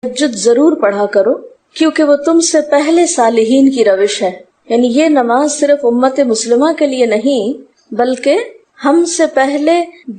تہجد ضرور پڑھا کرو کیونکہ وہ تم سے پہلے صالحین کی روش ہے. یعنی یہ نماز صرف امت مسلمہ کے لیے نہیں بلکہ ہم سے پہلے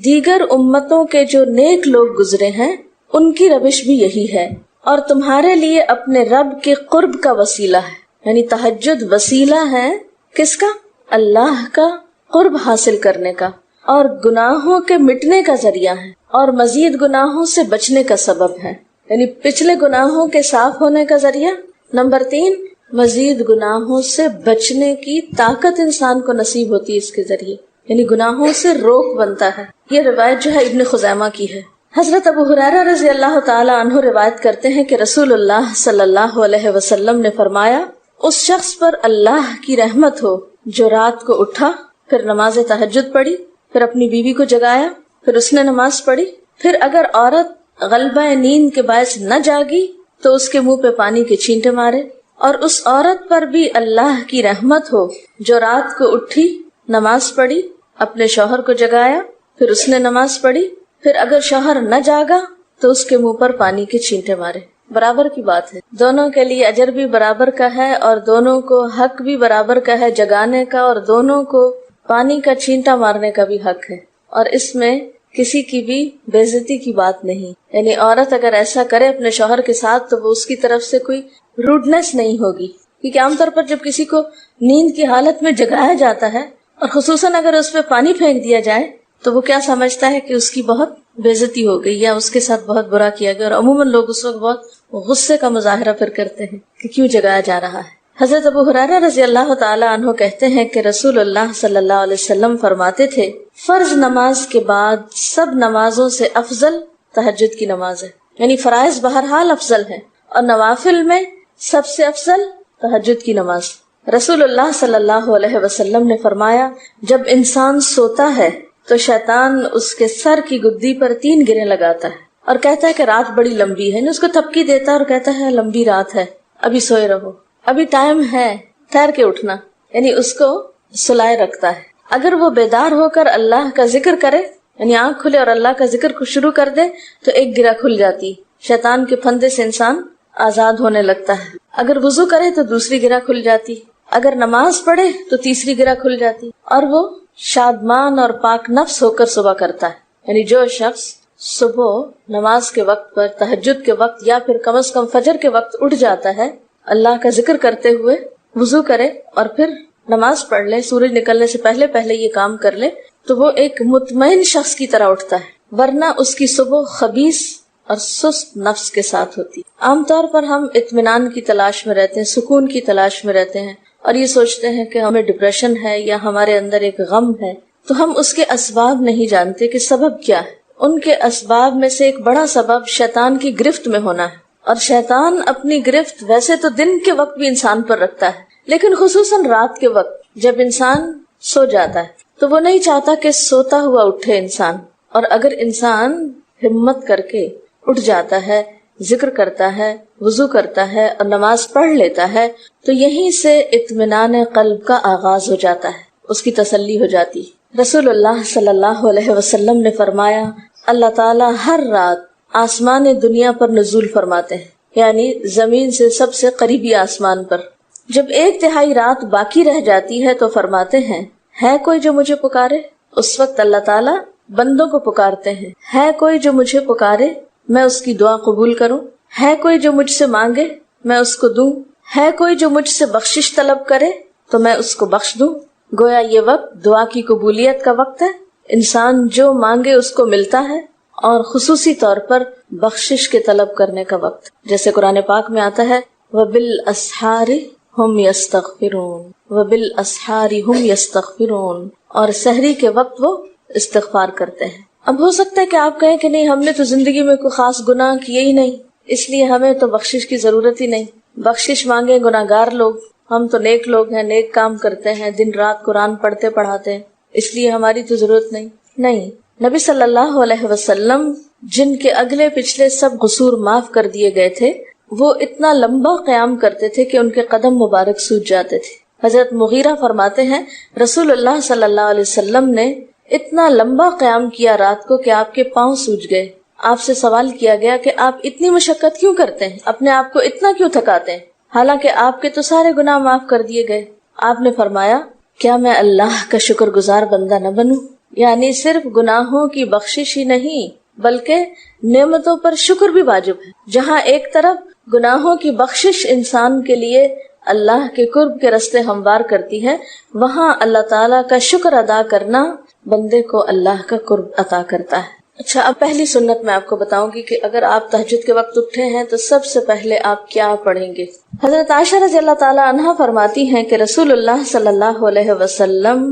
دیگر امتوں کے جو نیک لوگ گزرے ہیں ان کی روش بھی یہی ہے، اور تمہارے لیے اپنے رب کے قرب کا وسیلہ ہے. یعنی تہجد وسیلہ ہے کس کا؟ اللہ کا قرب حاصل کرنے کا، اور گناہوں کے مٹنے کا ذریعہ ہے، اور مزید گناہوں سے بچنے کا سبب ہے. یعنی پچھلے گناہوں کے صاف ہونے کا ذریعہ. نمبر 3، مزید گناہوں سے بچنے کی طاقت انسان کو نصیب ہوتی ہے اس کے ذریعے، یعنی گناہوں سے روک بنتا ہے. یہ روایت جو ہے ابن خزیمہ کی ہے. حضرت ابو ہریرہ رضی اللہ تعالی عنہ روایت کرتے ہیں کہ رسول اللہ صلی اللہ علیہ وسلم نے فرمایا، اس شخص پر اللہ کی رحمت ہو جو رات کو اٹھا، پھر نماز تہجد پڑھی، پھر اپنی بیوی کو جگایا، پھر اس نے نماز پڑھی، پھر اگر عورت غلبہ نیند کے باعث نہ جاگی تو اس کے منہ پہ پانی کے چھینٹے مارے. اور اس عورت پر بھی اللہ کی رحمت ہو جو رات کو اٹھی، نماز پڑھی، اپنے شوہر کو جگایا، پھر اس نے نماز پڑھی، پھر اگر شوہر نہ جاگا تو اس کے منہ پر پانی کے چھینٹے مارے. برابر کی بات ہے، دونوں کے لیے اجر بھی برابر کا ہے اور دونوں کو حق بھی برابر کا ہے جگانے کا، اور دونوں کو پانی کا چھینٹا مارنے کا بھی حق ہے. اور اس میں کسی کی بھی بے عزتی کی بات نہیں. یعنی عورت اگر ایسا کرے اپنے شوہر کے ساتھ تو وہ اس کی طرف سے کوئی روڈنس نہیں ہوگی، کیونکہ عام طور پر جب کسی کو نیند کی حالت میں جگایا جاتا ہے اور خصوصاً اگر اس پہ پانی پھینک دیا جائے تو وہ کیا سمجھتا ہے کہ اس کی بہت بے عزتی ہو گئی یا اس کے ساتھ بہت برا کیا گیا، اور عموماً لوگ اس وقت بہت غصے کا مظاہرہ پھر کرتے ہیں کہ کیوں جگایا جا رہا ہے. حضرت ابو ہریرہ رضی اللہ تعالی عنہ کہتے ہیں کہ رسول اللہ صلی اللہ علیہ وسلم فرماتے تھے، فرض نماز کے بعد سب نمازوں سے افضل تہجد کی نماز ہے. یعنی فرائض بہرحال افضل ہے اور نوافل میں سب سے افضل تہجد کی نماز. رسول اللہ صلی اللہ علیہ وسلم نے فرمایا، جب انسان سوتا ہے تو شیطان اس کے سر کی گدی پر 3 گریں لگاتا ہے اور کہتا ہے کہ رات بڑی لمبی ہے. اس کو تھپکی دیتا ہے اور کہتا ہے لمبی رات ہے، ابھی سوئے رہو، ابھی ٹائم ہے، ٹھہر کے اٹھنا. یعنی اس کو سلائے رکھتا ہے. اگر وہ بیدار ہو کر اللہ کا ذکر کرے، یعنی آنکھ کھلے اور اللہ کا ذکر کو شروع کر دے تو ایک گرہ کھل جاتی، شیطان کے پھندے سے انسان آزاد ہونے لگتا ہے. اگر وضو کرے تو دوسری گرہ کھل جاتی، اگر نماز پڑھے تو تیسری گرہ کھل جاتی، اور وہ شادمان اور پاک نفس ہو کر صبح کرتا ہے. یعنی جو شخص صبح نماز کے وقت پر، تہجد کے وقت یا پھر کم از کم فجر کے وقت اٹھ جاتا ہے، اللہ کا ذکر کرتے ہوئے وضو کرے اور پھر نماز پڑھ لے، سورج نکلنے سے پہلے پہلے یہ کام کر لے تو وہ ایک مطمئن شخص کی طرح اٹھتا ہے، ورنہ اس کی صبح خبیث اور سست نفس کے ساتھ ہوتی. عام طور پر ہم اطمینان کی تلاش میں رہتے ہیں، سکون کی تلاش میں رہتے ہیں اور یہ سوچتے ہیں کہ ہمیں ڈپریشن ہے یا ہمارے اندر ایک غم ہے، تو ہم اس کے اسباب نہیں جانتے کہ سبب کیا ہے. ان کے اسباب میں سے ایک بڑا سبب شیطان کی گرفت میں ہونا ہے. اور شیطان اپنی گرفت ویسے تو دن کے وقت بھی انسان پر رکھتا ہے، لیکن خصوصاً رات کے وقت جب انسان سو جاتا ہے تو وہ نہیں چاہتا کہ سوتا ہوا اٹھے انسان. اور اگر انسان ہمت کر کے اٹھ جاتا ہے، ذکر کرتا ہے، وضو کرتا ہے اور نماز پڑھ لیتا ہے تو یہیں سے اطمینان قلب کا آغاز ہو جاتا ہے، اس کی تسلی ہو جاتی. رسول اللہ صلی اللہ علیہ وسلم نے فرمایا، اللہ تعالیٰ ہر رات آسمان دنیا پر نزول فرماتے ہیں، یعنی زمین سے سب سے قریبی آسمان پر. جب 1/3 رات باقی رہ جاتی ہے تو فرماتے ہیں، ہے کوئی جو مجھے پکارے؟ اس وقت اللہ تعالیٰ بندوں کو پکارتے ہیں، ہے کوئی جو مجھے پکارے میں اس کی دعا قبول کروں؟ ہے کوئی جو مجھ سے مانگے میں اس کو دوں؟ ہے کوئی جو مجھ سے بخشش طلب کرے تو میں اس کو بخش دوں؟ گویا یہ وقت دعا کی قبولیت کا وقت ہے. انسان جو مانگے اس کو ملتا ہے، اور خصوصی طور پر بخشش کے طلب کرنے کا وقت، جیسے قرآن پاک میں آتا ہے، وَبِالْأَسْحَارِ هُمْ يَسْتَغْفِرُونَ وَبِالْأَسْحَارِ هُمْ يَسْتَغْفِرُونَ، اور سحری کے وقت وہ استغفار کرتے ہیں. اب ہو سکتا ہے کہ آپ کہیں کہ نہیں، ہم نے تو زندگی میں کوئی خاص گناہ کیے ہی نہیں، اس لیے ہمیں تو بخشش کی ضرورت ہی نہیں. بخشش مانگے گناہگار لوگ، ہم تو نیک لوگ ہیں، نیک کام کرتے ہیں، دن رات قرآن پڑھتے پڑھاتے ہیں، اس لیے ہماری تو ضرورت نہیں. نہیں، نبی صلی اللہ علیہ وسلم جن کے اگلے پچھلے سب قصور معاف کر دیے گئے تھے، وہ اتنا لمبا قیام کرتے تھے کہ ان کے قدم مبارک سوج جاتے تھے. حضرت مغیرہ فرماتے ہیں، رسول اللہ صلی اللہ علیہ وسلم نے اتنا لمبا قیام کیا رات کو کہ آپ کے پاؤں سوج گئے. آپ سے سوال کیا گیا کہ آپ اتنی مشقت کیوں کرتے ہیں، اپنے آپ کو اتنا کیوں تھکاتے ہیں، حالانکہ آپ کے تو سارے گناہ معاف کر دیے گئے. آپ نے فرمایا کیا میں اللہ کا شکر گزار بندہ نہ بنوں؟ یعنی صرف گناہوں کی بخشش ہی نہیں بلکہ نعمتوں پر شکر بھی واجب ہے. جہاں ایک طرف گناہوں کی بخشش انسان کے لیے اللہ کے قرب کے راستے ہموار کرتی ہے، وہاں اللہ تعالیٰ کا شکر ادا کرنا بندے کو اللہ کا قرب عطا کرتا ہے. اچھا، اب پہلی سنت میں آپ کو بتاؤں گی کہ اگر آپ تہجد کے وقت اٹھے ہیں تو سب سے پہلے آپ کیا پڑھیں گے. حضرت عائشہ رضی اللہ تعالیٰ عنہا فرماتی ہیں کہ رسول اللہ صلی اللہ علیہ وسلم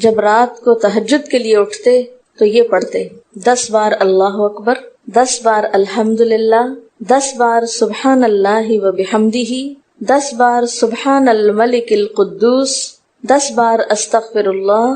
جب رات کو تہجد کے لیے اٹھتے تو یہ پڑھتے 10 بار اللہ اکبر، 10 بار الحمدللہ، 10 بار سبحان اللہ و بحمدہ، 10 بار سبحان الملک القدوس، 10 بار استغفر اللہ،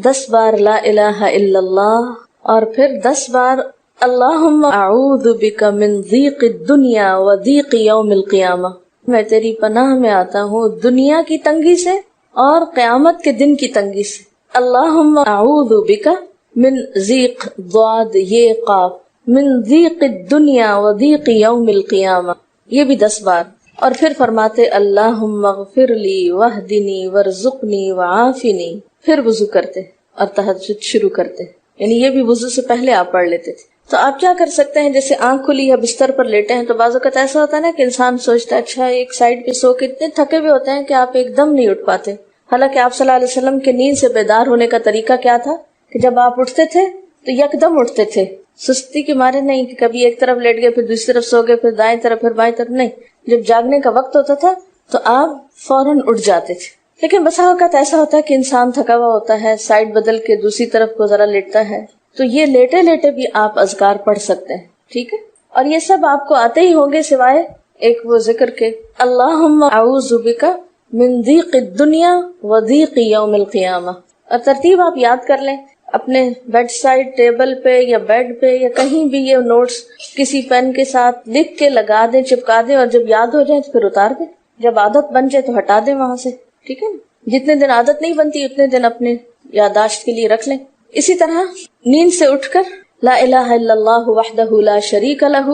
10 بار لا الہ الا اللہ، اور پھر 10 بار اللہم اعوذ بک من ضیق الدنیا و ضیق یوم القیامہ، میں تیری پناہ میں آتا ہوں دنیا کی تنگی سے اور قیامت کے دن کی تنگی سے. اللہم اعوذ بک من ضیق ضاد یہ قاف من ضیق الدنیا و ضیق یوم القیامہ، یہ بھی 10 بار. اور پھر فرماتے اللہم اغفر لی واہدنی وارزقنی وعافنی، پھر وضو کرتے اور تہجد شروع کرتے. یعنی یہ بھی وضو سے پہلے آپ پڑھ لیتے تھے. تو آپ کیا کر سکتے ہیں، جیسے آنکھ کھلی یا بستر پر لیٹے ہیں تو بعض اوقات ایسا ہوتا ہے نا کہ انسان سوچتا ہے اچھا ایک سائڈ پہ سو کے اتنے تھکے ہوئے ہوتے ہیں کہ آپ ایک دم نہیں اٹھ پاتے. حالانکہ آپ صلی اللہ علیہ وسلم کے نیند سے بیدار ہونے کا طریقہ کیا تھا کہ جب آپ اٹھتے تھے تو یکدم اٹھتے تھے، سستی کے مارے نہیں کہ کبھی ایک طرف لیٹ گئے پھر دوسری طرف سو گئے پھر دائیں طرف پھر بائیں طرف، نہیں. جب جاگنے کا وقت ہوتا تھا تو آپ فوراً اٹھ جاتے تھے. لیکن بسا اوقات ایسا ہوتا ہے کہ انسان تھکا ہوا ہوتا ہے، سائڈ بدل کے دوسری طرف کو ذرا لیٹتا ہے، تو یہ لیٹے لیٹے بھی آپ اذکار پڑھ سکتے ہیں. ٹھیک ہے، اور یہ سب آپ کو آتے ہی ہوں گے سوائے ایک وہ ذکر کے اللہم اعوذ بک من ضیق الدنیا و ضیق یوم القیامہ. اور ترتیب آپ یاد کر لیں اپنے بیڈ سائڈ ٹیبل پہ یا بیڈ پہ یا کہیں بھی، یہ نوٹس کسی پین کے ساتھ لکھ کے لگا دیں، چپکا دیں، اور جب یاد ہو جائے تو پھر اتار دیں. جب عادت بن جائے تو ہٹا دیں وہاں سے. ٹھیک ہے نا، جتنے دن عادت نہیں بنتی اتنے دن اپنے یادداشت کے لیے رکھ لیں. اسی طرح نیند سے اٹھ کر لا الہ الا اللہ وحدہ لا شریک لہ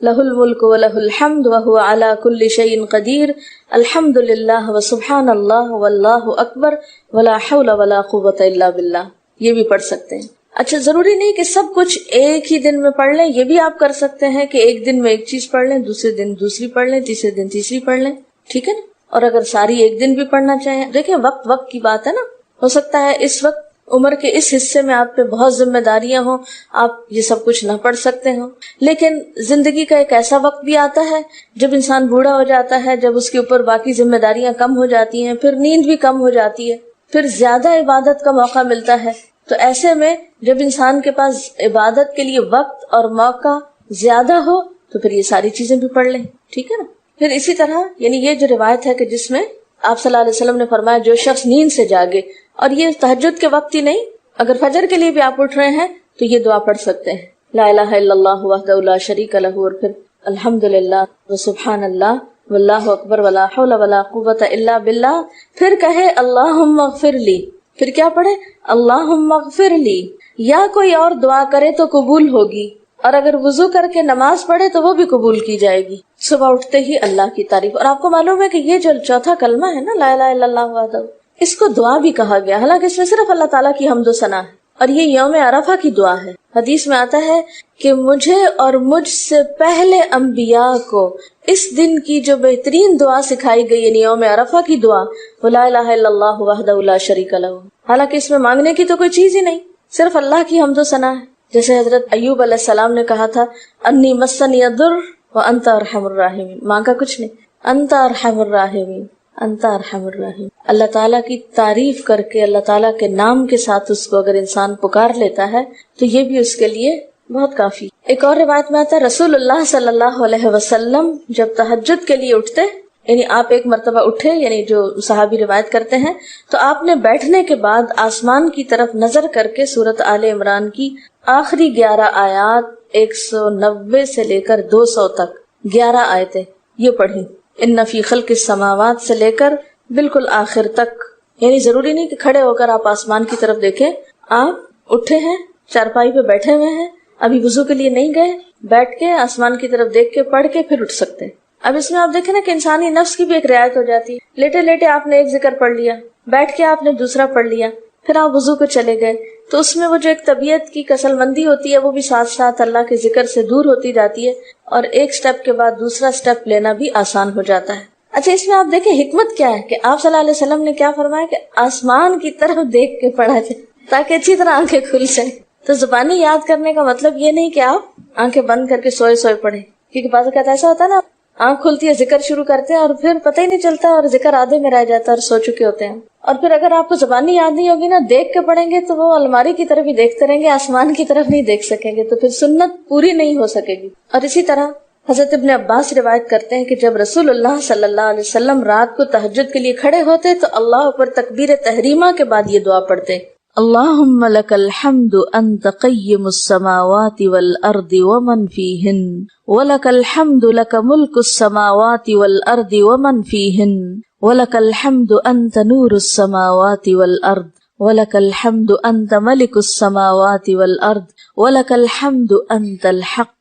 لہ الملک و لہ الحمد وہو علی کل شیء قدیر الحمد للہ وسبحان اللہ واللہ اکبر ولا حول ولا قوۃ الا باللہ، یہ بھی پڑھ سکتے ہیں. اچھا، ضروری نہیں کہ سب کچھ ایک ہی دن میں پڑھ لیں، یہ بھی آپ کر سکتے ہیں کہ ایک دن میں ایک چیز پڑھ لیں، دوسرے دن دوسری پڑھ لیں، تیسرے دن تیسری پڑھ لیں. ٹھیک ہے نا. اور اگر ساری ایک دن بھی پڑھنا چاہیں، دیکھیں وقت کی بات ہے نا، ہو سکتا ہے اس وقت عمر کے اس حصے میں آپ پہ بہت ذمہ داریاں ہوں، آپ یہ سب کچھ نہ پڑھ سکتے ہوں. لیکن زندگی کا ایک ایسا وقت بھی آتا ہے جب انسان بوڑھا ہو جاتا ہے، جب اس کے اوپر باقی ذمہ داریاں کم ہو جاتی ہیں، پھر نیند بھی کم ہو جاتی ہے، پھر زیادہ عبادت کا موقع ملتا ہے. تو ایسے میں جب انسان کے پاس عبادت کے لیے وقت اور موقع زیادہ ہو تو پھر یہ ساری چیزیں بھی پڑھ لیں. ٹھیک ہے نا. پھر اسی طرح یعنی یہ جو روایت ہے کہ جس میں آپ صلی اللہ علیہ وسلم نے فرمایا جو شخص نیند سے جاگے، اور یہ تہجد کے وقت ہی نہیں، اگر فجر کے لیے بھی آپ اٹھ رہے ہیں تو یہ دعا پڑھ سکتے ہیں لا الہ الا اللہ وحدہ لا شریک لہ، اور پھر الحمدللہ وسبحان اللہ واللہ اکبر ولا حول ولا قوۃ الا باللہ. پھر کہے اللہم اغفر لی، پھر کیا پڑھے اللہم اغفر لی. یا کوئی اور دعا کرے تو قبول ہوگی، اور اگر وضو کر کے نماز پڑھے تو وہ بھی قبول کی جائے گی. صبح اٹھتے ہی اللہ کی تعریف. اور آپ کو معلوم ہے کہ یہ جو چوتھا کلمہ ہے نا لا الہ الا اللہ وحدہ، اس کو دعا بھی کہا گیا، حالانکہ اس میں صرف اللہ تعالیٰ کی حمد و ثنا ہے، اور یہ یوم عرفہ کی دعا ہے. حدیث میں آتا ہے کہ مجھے اور مجھ سے پہلے انبیاء کو اس دن کی جو بہترین دعا سکھائی گئی یعنی یوم عرفہ کی دعا وہ لا الہ الا اللہ وحدہ لا شریک لہ. حالانکہ اس میں مانگنے کی تو کوئی چیز ہی نہیں، صرف اللہ کی حمد و ثنا ہے. جیسے حضرت ایوب علیہ السلام نے کہا تھا انی مسنی الضر وانت ارحم الراحمین، مانگا کچھ نہیں، انت ارحم الراحمین انت ارحم الراحمین. اللہ تعالیٰ کی تعریف کر کے اللہ تعالیٰ کے نام کے ساتھ اس کو اگر انسان پکار لیتا ہے تو یہ بھی اس کے لیے بہت کافی. ایک اور روایت میں آتا ہے رسول اللہ صلی اللہ علیہ وسلم جب تہجد کے لیے اٹھتے، یعنی آپ ایک مرتبہ اٹھے، یعنی جو صحابی روایت کرتے ہیں، تو آپ نے بیٹھنے کے بعد آسمان کی طرف نظر کر کے سورۃ آل عمران کی آخری 11 آیات 190 سے لے کر 200 تک 11 آیتیں یہ پڑھی. ان فی خلق السماوات سے لے کر بالکل آخر تک. یعنی ضروری نہیں کہ کھڑے ہو کر آپ آسمان کی طرف دیکھیں، آپ اٹھے ہیں، چارپائی پہ بیٹھے ہوئے ہیں، ابھی وضو کے لیے نہیں گئے، بیٹھ کے آسمان کی طرف دیکھ کے پڑھ کے پھر اٹھ سکتے ہیں۔ اب اس میں آپ دیکھیں نا کہ انسانی نفس کی بھی ایک رعایت ہو جاتی ہے، لیٹے لیٹے آپ نے ایک ذکر پڑھ لیا، بیٹھ کے آپ نے دوسرا پڑھ لیا، پھر آپ وضو کو چلے گئے، تو اس میں وہ جو ایک طبیعت کی کسل مندی ہوتی ہے وہ بھی ساتھ ساتھ اللہ کے ذکر سے دور ہوتی جاتی ہے، اور ایک سٹیپ کے بعد دوسرا سٹیپ لینا بھی آسان ہو جاتا ہے۔ اچھا، اس میں آپ دیکھیں حکمت کیا ہے کہ آپ صلی اللہ علیہ وسلم نے کیا فرمایا کہ آسمان کی طرف دیکھ کے پڑھا جائے تاکہ اچھی طرح آنکھیں کھل جائیں۔ تو زبانی یاد کرنے کا مطلب یہ نہیں کہ آپ آنکھیں بند کر کے سوئے سوئے پڑھیں، کیونکہ بعض اوقات ایسا ہوتا ہے نا، آنکھ کھلتی ہے، ذکر شروع کرتے ہیں اور پھر پتہ ہی نہیں چلتا اور ذکر آدھے میں رہ جاتا ہے اور سو چکے ہوتے ہیں۔ اور پھر اگر آپ کو زبانی یاد نہیں ہوگی نا، دیکھ کے پڑھیں گے تو وہ الماری کی طرف ہی دیکھتے رہیں گے، آسمان کی طرف نہیں دیکھ سکیں گے، تو پھر سنت پوری نہیں ہو سکے گی۔ اور اسی طرح حضرت ابن عباس روایت کرتے ہیں کہ جب رسول اللہ صلی اللہ علیہ وسلم رات کو تہجد کے لیے کھڑے ہوتے تو اللہ پر تکبیر تحریمہ کے بعد یہ دعا پڑھتے: اللہم لک الحمد انت قیم السماوات والارض ومن فیہن ولک الحمد لک ملک السماوات والارض ومن فیہن ولک الحمد انت نور السماوات والارض ولک الحمد انت ملک السماوات والارض ولک الحمد انت الحق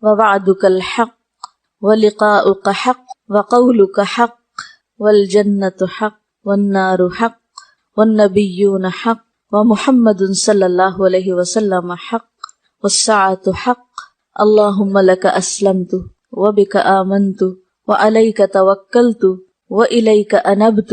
ووعدك الحق ولقاؤك حق وقولك حق والجنة حق والنار حق والنبيون حق ومحمد صلی اللہ علیہ وسلم حق والساعة حق اللهم لك اسلمت وبك آمنت وعليك توكلت وإليك أنبت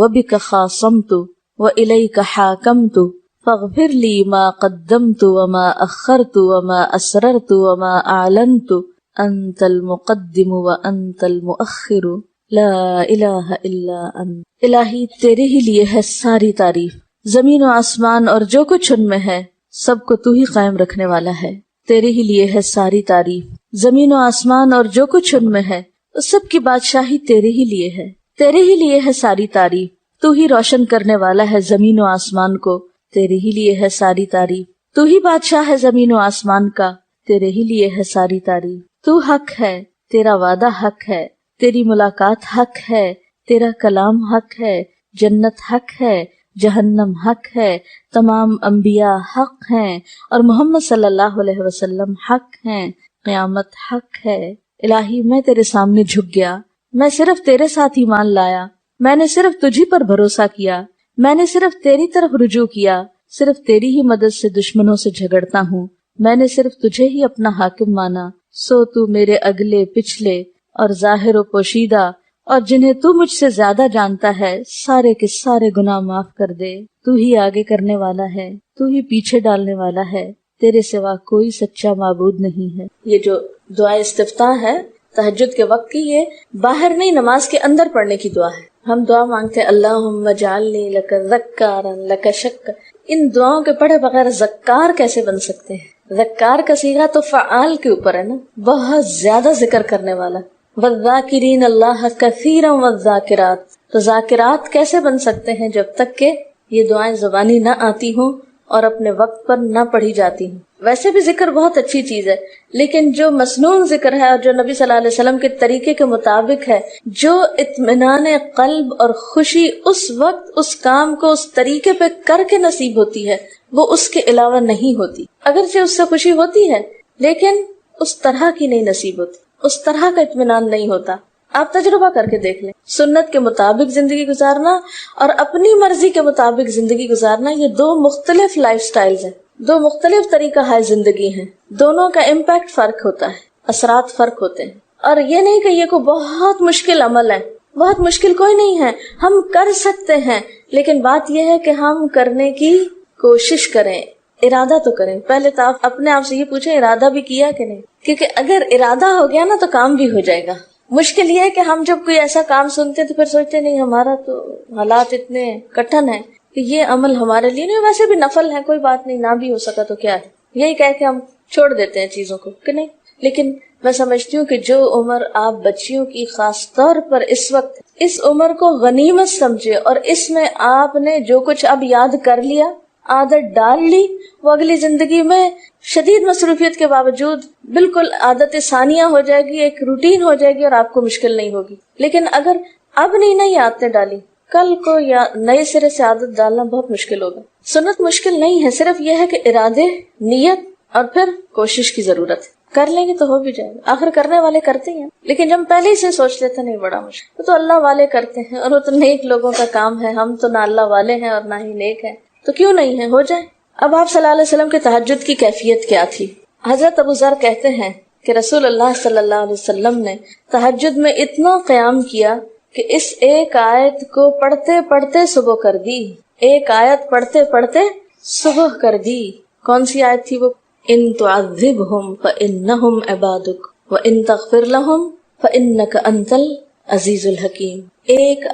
وبك خاصمت وإليك حاكمت فاغفر لي ما قدمت وما أخرت وما أسررت وما أعلنت أنت المقدم وأنت المؤخر لا الہ الا انت۔ الہی تیرے ہی لیے ہے ساری تعریف، زمین و آسمان اور جو کچھ ان میں ہے سب کو تو ہی قائم رکھنے والا ہے۔ تیرے ہی لیے ہے ساری تعریف، زمین و آسمان اور جو کچھ ان میں ہے اس سب کی بادشاہی تیرے ہی لیے ہے۔ تیرے ہی لیے ہے ساری تعریف، تو ہی روشن کرنے والا ہے زمین و آسمان کو، تیرے ہی لیے ہے ساری تعریف۔ تو ہی بادشاہ ہے زمین و آسمان کا، تیرے ہی لیے ہے ساری تعریف۔ تو حق ہے، تیرا وعدہ حق ہے، تیری ملاقات حق ہے، تیرا کلام حق ہے، جنت حق ہے، جہنم حق ہے، تمام انبیاء حق ہیں اور محمد صلی اللہ علیہ وسلم حق ہیں، قیامت حق ہے۔ الہی میں تیرے سامنے جھک گیا، میں صرف تیرے ساتھ ایمان لایا، میں نے صرف تجھی پر بھروسہ کیا، میں نے صرف تیری طرف رجوع کیا، صرف تیری ہی مدد سے دشمنوں سے جھگڑتا ہوں، میں نے صرف تجھے ہی اپنا حاکم مانا، سو تو میرے اگلے پچھلے اور ظاہر و پوشیدہ اور جنہیں تو مجھ سے زیادہ جانتا ہے سارے کے سارے گناہ معاف کر دے۔ تو ہی آگے کرنے والا ہے، تو ہی پیچھے ڈالنے والا ہے، تیرے سوا کوئی سچا معبود نہیں ہے۔ یہ جو دعا استفتاح ہے تہجد کے وقت کی، یہ باہر نہیں نماز کے اندر پڑھنے کی دعا ہے۔ ہم دعا مانگتے ہیں اللہم اجعلنی لک ذکارا لک شکارا، ان دعاؤں کے پڑھے بغیر ذکار کیسے بن سکتے ہیں؟ ذکار کا صیغہ تو فعال کے اوپر ہے نا، بہت زیادہ ذکر کرنے والا۔ والذاکرین اللہ کثیرا والذاکرات، تو ذاکرات کیسے بن سکتے ہیں جب تک کہ یہ دعائیں زبانی نہ آتی ہوں اور اپنے وقت پر نہ پڑھی جاتی ہوں۔ ویسے بھی ذکر بہت اچھی چیز ہے، لیکن جو مسنون ذکر ہے اور جو نبی صلی اللہ علیہ وسلم کے طریقے کے مطابق ہے، جو اطمینان قلب اور خوشی اس وقت اس کام کو اس طریقے پہ کر کے نصیب ہوتی ہے، وہ اس کے علاوہ نہیں ہوتی۔ اگرچہ اس سے خوشی ہوتی ہے لیکن اس طرح کی نہیں نصیب ہوتی، اس طرح کا اطمینان نہیں ہوتا۔ آپ تجربہ کر کے دیکھ لیں، سنت کے مطابق زندگی گزارنا اور اپنی مرضی کے مطابق زندگی گزارنا، یہ دو مختلف لائف سٹائلز ہیں، دو مختلف طریقہ ہے زندگی ہیں، دونوں کا امپیکٹ فرق ہوتا ہے، اثرات فرق ہوتے ہیں۔ اور یہ نہیں کہ یہ کوئی بہت مشکل عمل ہے، بہت مشکل کوئی نہیں ہے، ہم کر سکتے ہیں، لیکن بات یہ ہے کہ ہم کرنے کی کوشش کریں، ارادہ تو کریں۔ پہلے تو آپ اپنے آپ سے یہ پوچھیں ارادہ بھی کیا کہ نہیں، کیونکہ اگر ارادہ ہو گیا نا تو کام بھی ہو جائے گا۔ مشکل یہ ہے کہ ہم جب کوئی ایسا کام سنتے تو پھر سوچتے نہیں ہمارا تو حالات اتنے کٹھن ہیں کہ یہ عمل ہمارے لیے نہیں، ویسے بھی نفل ہے، کوئی بات نہیں، نہ بھی ہو سکا تو کیا ہے، یہی کہہ کے ہم چھوڑ دیتے ہیں چیزوں کو کہ نہیں۔ لیکن میں سمجھتی ہوں کہ جو عمر آپ بچیوں کی خاص طور پر اس وقت اس عمر کو غنیمت سمجھے اور اس میں آپ نے جو کچھ اب یاد کر لیا، عادت ڈال لی، وہ اگلی زندگی میں شدید مصروفیت کے باوجود بالکل عادت ثانیہ ہو جائے گی، ایک روٹین ہو جائے گی اور آپ کو مشکل نہیں ہوگی۔ لیکن اگر اب نہیں عادتیں ڈالی، کل کو یا نئے سرے سے عادت ڈالنا بہت مشکل ہوگا۔ سنت مشکل نہیں ہے، صرف یہ ہے کہ ارادے، نیت اور پھر کوشش کی ضرورت ہے. کر لیں گے تو ہو بھی جائے گا. آخر کرنے والے کرتے ہیں, لیکن جب پہلے ہی سے سوچ لیتے نہیں بڑا مشکل, تو اللہ والے کرتے ہیں اور وہ تو نیک لوگوں کا کام ہے. ہم تو نہ اللہ والے ہیں اور نہ ہی نیک ہیں, تو کیوں نہیں ہے, ہو جائے. اب آپ صلی اللہ علیہ وسلم کے تہجد کی کیفیت کیا تھی؟ حضرت ابو ذر کہتے ہیں کہ رسول اللہ صلی اللہ علیہ وسلم نے تہجد میں اتنا قیام کیا کہ اس ایک آیت کو پڑھتے پڑھتے صبح کر دی. ایک آیت پڑھتے پڑھتے صبح کر دی. کون سی آیت تھی وہ؟ ان تعذبہم فانہم عبادک وان تغفر لہم فانک انت العزیز الحکیم. ایک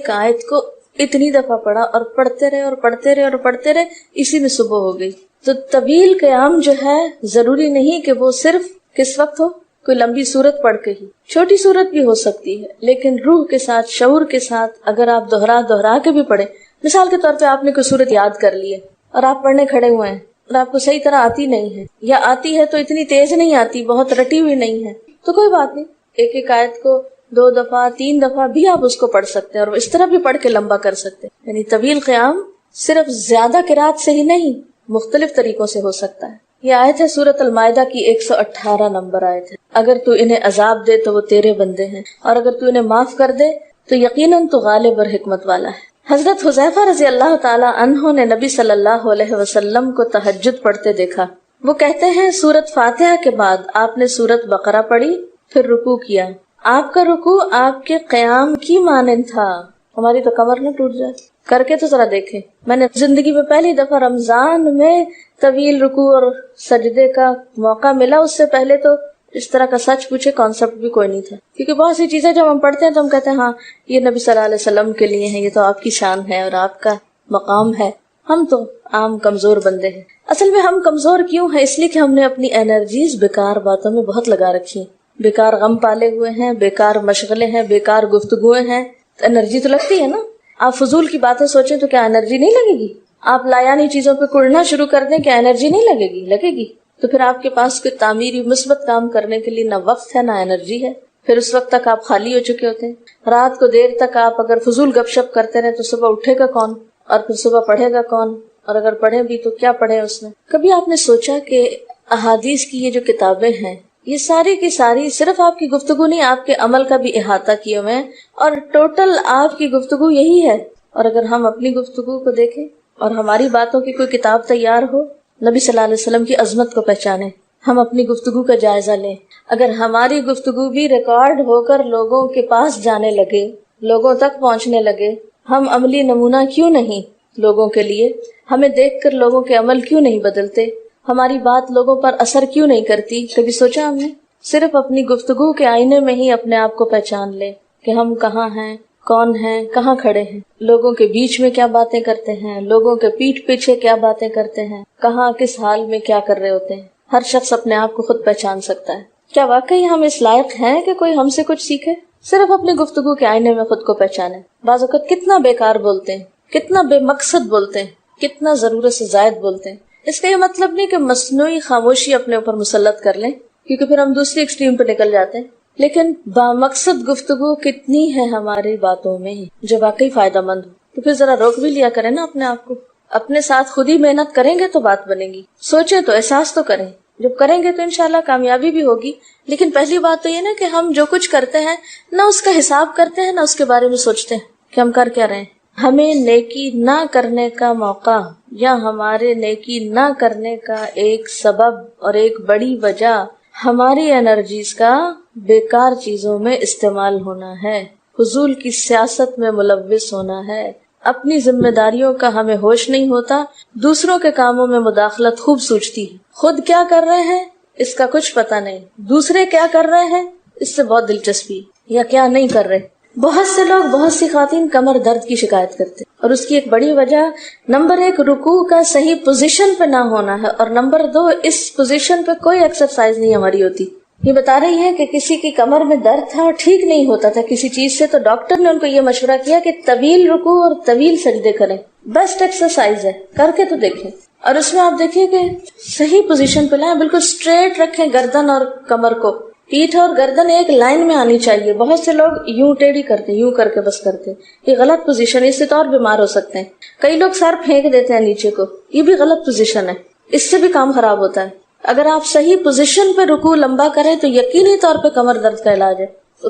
آیت کو اتنی دفعہ پڑھا اور پڑھتے رہے اور پڑھتے رہے اور پڑھتے رہے, اسی میں صبح ہو گئی. تو طویل قیام جو ہے ضروری نہیں کہ وہ صرف کس وقت ہو, کوئی لمبی سورت پڑھ کے ہی, چھوٹی سورت بھی ہو سکتی ہے, لیکن روح کے ساتھ, شعور کے ساتھ اگر آپ دوہرا کے بھی پڑھیں. مثال کے طور پہ آپ نے کوئی سورت یاد کر لی ہے اور آپ پڑھنے کھڑے ہوئے ہیں اور آپ کو صحیح طرح آتی نہیں ہے, یا آتی ہے تو اتنی تیز نہیں آتی, بہت رٹی ہوئی نہیں ہے, تو کوئی بات نہیں, ایک آیت کو 2 دفعہ 3 دفعہ بھی آپ اس کو پڑھ سکتے ہیں اور اس طرح بھی پڑھ کے لمبا کر سکتے ہیں. یعنی طویل قیام صرف زیادہ قرات سے ہی نہیں, مختلف طریقوں سے ہو سکتا ہے. یہ آیت ہے سورۃ المائدہ کی 118 نمبر آیت ہے. اگر تو انہیں عذاب دے تو وہ تیرے بندے ہیں, اور اگر تو انہیں معاف کر دے تو یقیناً تو غالب اور حکمت والا ہے. حضرت حذیفہ رضی اللہ تعالی عنہ نے نبی صلی اللہ علیہ وسلم کو تہجد پڑھتے دیکھا. وہ کہتے ہیں سورۃ فاتحہ کے بعد آپ نے سورۃ بقرہ پڑھی, پھر رکوع کیا. آپ کا رکوع آپ کے قیام کی مانند تھا. ہماری تو کمر نہ ٹوٹ جائے, کر کے تو ذرا دیکھیں. میں نے زندگی میں پہلی دفعہ رمضان میں طویل رکوع اور سجدے کا موقع ملا. اس سے پہلے تو اس طرح کا سچ پوچھے کانسیپٹ بھی کوئی نہیں تھا, کیونکہ بہت سی چیزیں جب ہم پڑھتے ہیں تو ہم کہتے ہیں ہاں یہ نبی صلی اللہ علیہ وسلم کے لیے ہے, یہ تو آپ کی شان ہے اور آپ کا مقام ہے. ہم تو عام کمزور بندے ہیں. اصل میں ہم کمزور کیوں ہیں؟ اس لیے کہ ہم نے اپنی انرجیز بیکار باتوں میں بہت لگا رکھی ہیں, بیکار غم پالے ہوئے ہیں, بیکار مشغلے ہیں, بیکار گفتگویں ہیں. انرجی تو لگتی ہے نا. آپ فضول کی باتیں سوچیں تو کیا انرجی نہیں لگے گی؟ آپ لایانی چیزوں پہ کڑنا شروع کر دیں, کیا انرجی نہیں لگے گی؟ لگے گی. تو پھر آپ کے پاس کوئی تعمیری مثبت کام کرنے کے لیے نہ وقت ہے نہ انرجی ہے. پھر اس وقت تک آپ خالی ہو چکے ہوتے ہیں. رات کو دیر تک آپ اگر فضول گپ شپ کرتے رہے تو صبح اٹھے گا کون, اور پھر صبح پڑھے گا کون, اور اگر پڑھے بھی تو کیا پڑھے اس میں. کبھی آپ نے سوچا کہ احادیث کی یہ جو کتابیں ہیں یہ ساری کی ساری صرف آپ کی گفتگو نہیں, آپ کے عمل کا بھی احاطہ کیے ہوئے ہیں, اور ٹوٹل آپ کی گفتگو یہی ہے. اور اگر ہم اپنی گفتگو کو دیکھیں اور ہماری باتوں کی کوئی کتاب تیار ہو, نبی صلی اللہ علیہ وسلم کی عظمت کو پہچانیں, ہم اپنی گفتگو کا جائزہ لیں. اگر ہماری گفتگو بھی ریکارڈ ہو کر لوگوں کے پاس جانے لگے, لوگوں تک پہنچنے لگے, ہم عملی نمونہ کیوں نہیں لوگوں کے لیے؟ ہمیں دیکھ کر لوگوں کے عمل کیوں نہیں بدلتے؟ ہماری بات لوگوں پر اثر کیوں نہیں کرتی؟ کبھی سوچا ہم نے؟ صرف اپنی گفتگو کے آئینے میں ہی اپنے آپ کو پہچان لے کہ ہم کہاں ہیں, کون ہیں, کہاں کھڑے ہیں, لوگوں کے بیچ میں کیا باتیں کرتے ہیں, لوگوں کے پیٹھ پیچھے کیا باتیں کرتے ہیں, کہاں کس حال میں کیا کر رہے ہوتے ہیں. ہر شخص اپنے آپ کو خود پہچان سکتا ہے. کیا واقعی ہم اس لائق ہیں کہ کوئی ہم سے کچھ سیکھے؟ صرف اپنی گفتگو کے آئینے میں خود کو پہچانے. بعض اوقات کتنا بیکار بولتے ہیں, کتنا بے مقصد بولتے ہیں, کتنا ضرورت سے زائد بولتے ہیں. اس کا یہ مطلب نہیں کہ مصنوعی خاموشی اپنے اوپر مسلط کر لیں, کیونکہ پھر ہم دوسری ایکسٹریم پہ نکل جاتے ہیں. لیکن بامقصد گفتگو کتنی ہے ہماری باتوں میں جو واقعی فائدہ مند ہو, تو پھر ذرا روک بھی لیا کریں نا اپنے آپ کو. اپنے ساتھ خود ہی محنت کریں گے تو بات بنے گی. سوچیں تو, احساس تو کریں. جب کریں گے تو انشاءاللہ کامیابی بھی ہوگی. لیکن پہلی بات تو یہ نا کہ ہم جو کچھ کرتے ہیں نہ اس کا حساب کرتے ہیں, نہ اس کے بارے میں سوچتے ہیں کہ ہم کر کیا رہے ہیں. ہمیں نیکی نہ کرنے کا موقع یا ہمارے نیکی نہ کرنے کا ایک سبب اور ایک بڑی وجہ ہماری انرجیز کا بیکار چیزوں میں استعمال ہونا ہے, فضول کی سیاست میں ملوث ہونا ہے. اپنی ذمہ داریوں کا ہمیں ہوش نہیں ہوتا, دوسروں کے کاموں میں مداخلت خوب سوچتی ہے. خود کیا کر رہے ہیں اس کا کچھ پتہ نہیں, دوسرے کیا کر رہے ہیں اس سے بہت دلچسپی, یا کیا نہیں کر رہے. بہت سے لوگ, بہت سی خواتین کمر درد کی شکایت کرتے ہیں, اور اس کی ایک بڑی وجہ نمبر 1 رکوع کا صحیح پوزیشن پہ نہ ہونا ہے, اور نمبر 2 اس پوزیشن پہ کوئی ایکسرسائز نہیں ہماری ہوتی. یہ بتا رہی ہے کہ کسی کی کمر میں درد تھا اور ٹھیک نہیں ہوتا تھا کسی چیز سے, تو ڈاکٹر نے ان کو یہ مشورہ کیا کہ طویل رکوع اور طویل سجدے کریں. بیسٹ ایکسرسائز ہے, کر کے تو دیکھیں. اور اس میں آپ دیکھیں کہ صحیح پوزیشن پہ لائیں, بالکل اسٹریٹ رکھیں گردن اور کمر کو. پیٹھ اور گردن ایک لائن میں آنی چاہیے. بہت سے لوگ یوں ٹیڑھی کرتے, یوں کر کے بس کرتے, یہ غلط پوزیشن ہے, اس سے تو اور بیمار ہو سکتے ہیں. کئی لوگ سر پھینک دیتے ہیں نیچے کو, یہ بھی غلط پوزیشن ہے. اس سے بھی کام خراب ہوتا ہے. اگر آپ صحیح پوزیشن پہ رکوع لمبا کریں تو یقینی طور پہ کمر درد کا علاج ہے.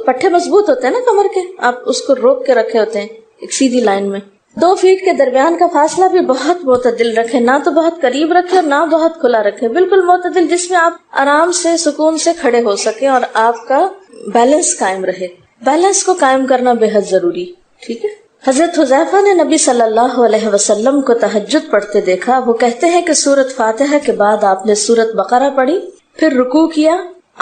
پٹھے مضبوط ہوتے ہیں نا کمر کے, آپ اس کو روک کے رکھے ہوتے ہیں ایک سیدھی لائن میں. 2 فیٹ کے درمیان کا فاصلہ بھی بہت معتدل رکھے, نہ تو بہت قریب رکھے اور نہ بہت کھلا رکھے, بالکل معتدل, جس میں آپ آرام سے سکون سے کھڑے ہو سکیں اور آپ کا بیلنس قائم رہے. بیلنس کو قائم کرنا بے حد ضروری. ٹھیک ہے. حضرت حذیفہ نے نبی صلی اللہ علیہ وسلم کو تہجد پڑھتے دیکھا. وہ کہتے ہیں کہ سورۃ فاتحہ کے بعد آپ نے سورۃ بقرہ پڑھی, پھر رکوع کیا.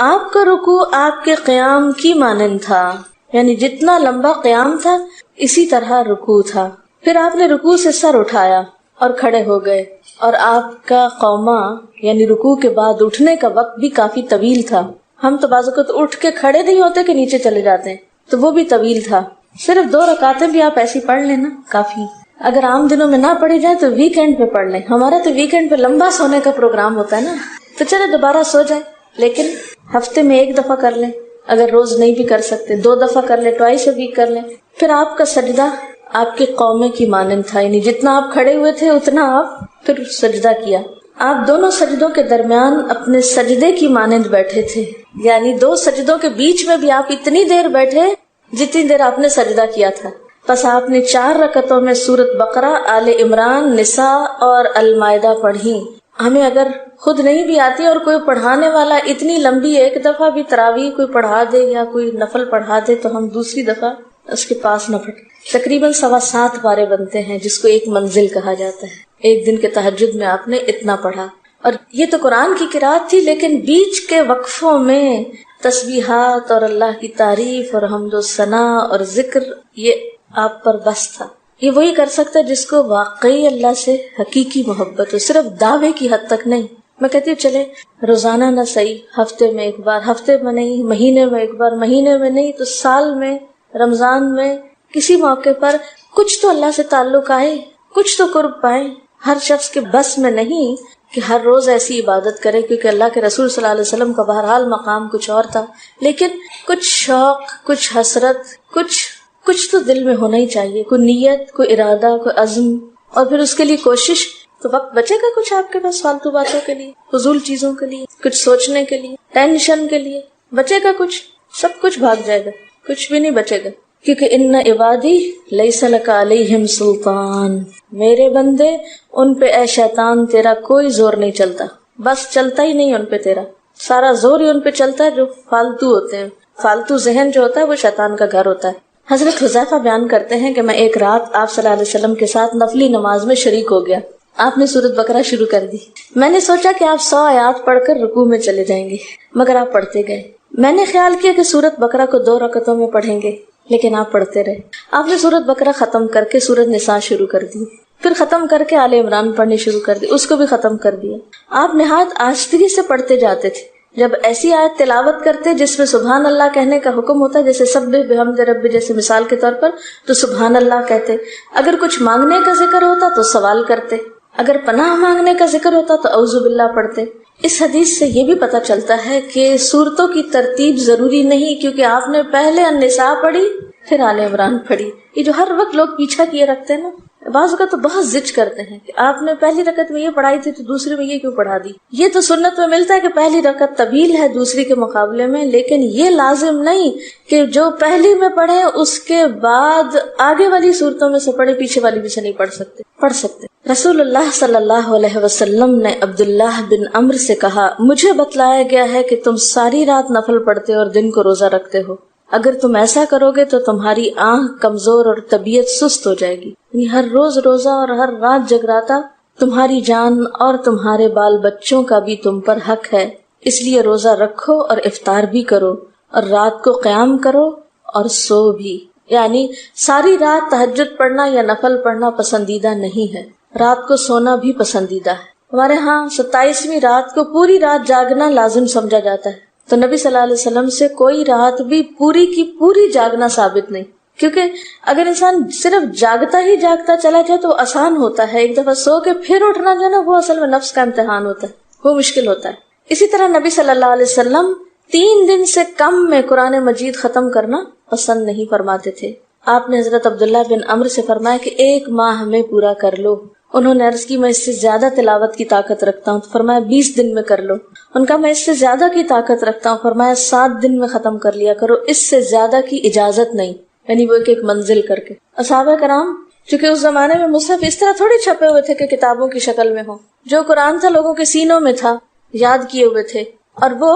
آپ کا رکوع آپ کے قیام کی مانند تھا, یعنی جتنا لمبا قیام تھا اسی طرح رکوع تھا. پھر آپ نے رکوع سے سر اٹھایا اور کھڑے ہو گئے, اور آپ کا قوما یعنی رکوع کے بعد اٹھنے کا وقت بھی کافی طویل تھا. ہم تو بعض اوقات اٹھ کے کھڑے نہیں ہوتے کہ نیچے چلے جاتے ہیں, تو وہ بھی طویل تھا. صرف 2 رکعتیں بھی آپ ایسی پڑھ لینا کافی. اگر عام دنوں میں نہ پڑھی جائے تو ویکینڈ پہ پڑھ لیں. ہمارا تو ویکینڈ پہ لمبا سونے کا پروگرام ہوتا ہے نا, تو چلے دوبارہ سو جائے, لیکن ہفتے میں 1 دفعہ کر لیں. اگر روز نہیں بھی کر سکتے 2 دفعہ کر لیں, ٹوائس اے ویک کر لیں. پھر آپ کا سجدہ آپ کے قومے کی مانند تھا, یعنی جتنا آپ کھڑے ہوئے تھے اتنا آپ پھر سجدہ کیا. آپ دونوں سجدوں کے درمیان اپنے سجدے کی مانند بیٹھے تھے, یعنی 2 سجدوں کے بیچ میں بھی آپ اتنی دیر بیٹھے جتنی دیر آپ نے سجدہ کیا تھا. بس آپ نے 4 رکعتوں میں سورۃ بقرہ, آل عمران, نساء اور المائدہ پڑھی. ہمیں اگر خود نہیں بھی آتی اور کوئی پڑھانے والا اتنی لمبی 1 دفعہ بھی تراویح کوئی پڑھا دے یا کوئی نفل پڑھا دے تو ہم دوسری دفعہ اس کے پاس نہ پڑھیں. تقریباً 7.25 پارے بنتے ہیں, جس کو 1 منزل کہا جاتا ہے. ایک دن کے تہجد میں آپ نے اتنا پڑھا, اور یہ تو قرآن کی قرات تھی, لیکن بیچ کے وقفوں میں تسبیحات اور اللہ کی تعریف اور حمد و ثنا اور ذکر, یہ آپ پر بس تھا. یہ وہی کر سکتا ہے جس کو واقعی اللہ سے حقیقی محبت ہو, صرف دعوے کی حد تک نہیں. میں کہتی ہوں چلے روزانہ نہ صحیح, ہفتے میں 1 بار, ہفتے میں نہیں, مہینے میں 1 بار, مہینے میں نہیں تو سال میں, رمضان میں, کسی موقع پر کچھ تو اللہ سے تعلق آئے, کچھ تو قرب پائے. ہر شخص کے بس میں نہیں کہ ہر روز ایسی عبادت کرے, کیونکہ اللہ کے رسول صلی اللہ علیہ وسلم کا بہرحال مقام کچھ اور تھا, لیکن کچھ شوق, کچھ حسرت, کچھ تو دل میں ہونا ہی چاہیے. کوئی نیت, کوئی ارادہ, کوئی عزم, اور پھر اس کے لیے کوشش. تو وقت بچے گا کچھ آپ کے پاس فالتو باتوں کے لیے, فضول چیزوں کے لیے, کچھ سوچنے کے لیے, ٹینشن کے لیے بچے گا کچھ؟ سب کچھ بھاگ جائے گا, کچھ بھی نہیں بچے گا. کیونکہ ان عبادی لیس لک علیہم سلطان, میرے بندے ان پہ اے شیطان تیرا کوئی زور نہیں چلتا. بس چلتا ہی نہیں ان پہ تیرا, سارا زور ہی ان پہ چلتا ہے جو فالتو ہوتے ہیں. فالتو ذہن جو ہوتا ہے وہ شیطان کا گھر ہوتا ہے. حضرت حذیفہ بیان کرتے ہیں کہ میں ایک رات آپ صلی اللہ علیہ وسلم کے ساتھ نفلی نماز میں شریک ہو گیا. آپ نے سورۃ بقرہ شروع کر دی. میں نے سوچا کہ آپ 100 آیات پڑھ کر رکوع میں چلے جائیں گے, مگر آپ پڑھتے گئے. میں نے خیال کیا کہ سورۃ بقرہ کو 2 رکعتوں میں پڑھیں گے, لیکن آپ پڑھتے رہے. آپ نے سورۃ بقرہ ختم کر کے سورۃ نساء شروع کر دی, پھر ختم کر کے آل عمران پڑھنی شروع کر دی, اس کو بھی ختم کر دیا. آپ نہایت آہستگی سے پڑھتے جاتے تھے. جب ایسی آیت تلاوت کرتے جس میں سبحان اللہ کہنے کا حکم ہوتا ہے, جیسے سبح بحمد ربی جیسے مثال کے طور پر, تو سبحان اللہ کہتے. اگر کچھ مانگنے کا ذکر ہوتا تو سوال کرتے, اگر پناہ مانگنے کا ذکر ہوتا تو اعوذ باللہ پڑھتے. اس حدیث سے یہ بھی پتہ چلتا ہے کہ سورتوں کی ترتیب ضروری نہیں, کیونکہ آپ نے پہلے النساء پڑھی پھر آل عمران پڑھی. یہ جو ہر وقت لوگ پیچھا کیے رکھتے ہیں نا, بعض کا تو بہت ضد کرتے ہیں کہ آپ نے پہلی رکعت میں یہ پڑھائی تھی تو دوسری میں یہ کیوں پڑھا دی. یہ تو سنت میں ملتا ہے کہ پہلی رکعت طویل ہے دوسری کے مقابلے میں, لیکن یہ لازم نہیں کہ جو پہلی میں پڑھے اس کے بعد آگے والی صورتوں میں سے پڑھے, پیچھے والی بھی سے نہیں پڑھ سکتے. رسول اللہ صلی اللہ علیہ وسلم نے عبداللہ بن عمرو سے کہا, مجھے بتلایا گیا ہے کہ تم ساری رات نفل پڑھتے اور دن کو روزہ رکھتے ہو. اگر تم ایسا کرو گے تو تمہاری آنکھ کمزور اور طبیعت سست ہو جائے گی. یعنی ہر روز روزہ اور ہر رات جگراتا, تمہاری جان اور تمہارے بال بچوں کا بھی تم پر حق ہے, اس لیے روزہ رکھو اور افطار بھی کرو, اور رات کو قیام کرو اور سو بھی. یعنی ساری رات تہجد پڑھنا یا نفل پڑھنا پسندیدہ نہیں ہے, رات کو سونا بھی پسندیدہ ہے. ہمارے ہاں 27ویں رات کو پوری رات جاگنا لازم سمجھا جاتا ہے, تو نبی صلی اللہ علیہ وسلم سے کوئی رات بھی پوری کی پوری جاگنا ثابت نہیں. کیونکہ اگر انسان صرف جاگتا ہی جاگتا چلا جائے تو آسان ہوتا ہے, ایک دفعہ سو کے پھر اٹھنا جو ہے نا وہ اصل میں نفس کا امتحان ہوتا ہے, وہ مشکل ہوتا ہے. اسی طرح نبی صلی اللہ علیہ وسلم 3 دن سے کم میں قرآن مجید ختم کرنا پسند نہیں فرماتے تھے. آپ نے حضرت عبداللہ بن عمرو سے فرمایا کہ 1 ماہ میں پورا کر لو. انہوں نے عرض کی میں اس سے زیادہ تلاوت کی طاقت رکھتا ہوں، تو فرمایا 20 دن میں کر لو۔ ان کا میں اس سے زیادہ کی طاقت رکھتا ہوں، فرمایا 7 دن میں ختم کر لیا کرو، اس سے زیادہ کی اجازت نہیں، یعنی وہ ایک منزل کر کے۔ صحابہ کرام چونکہ اس زمانے میں مصحف اس طرح تھوڑی چھپے ہوئے تھے کہ کتابوں کی شکل میں ہو، جو قرآن تھا لوگوں کے سینوں میں تھا، یاد کیے ہوئے تھے، اور وہ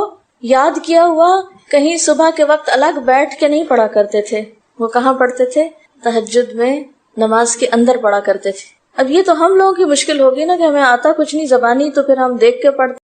یاد کیا ہوا کہیں صبح کے وقت الگ بیٹھ کے نہیں پڑھا کرتے تھے، وہ کہاں پڑھتے تھے؟ تہجد میں نماز کے اندر پڑھا کرتے تھے۔ اب یہ تو ہم لوگوں کی مشکل ہوگی نا کہ ہمیں آتا کچھ نہیں زبانی، تو پھر ہم دیکھ کے پڑھتے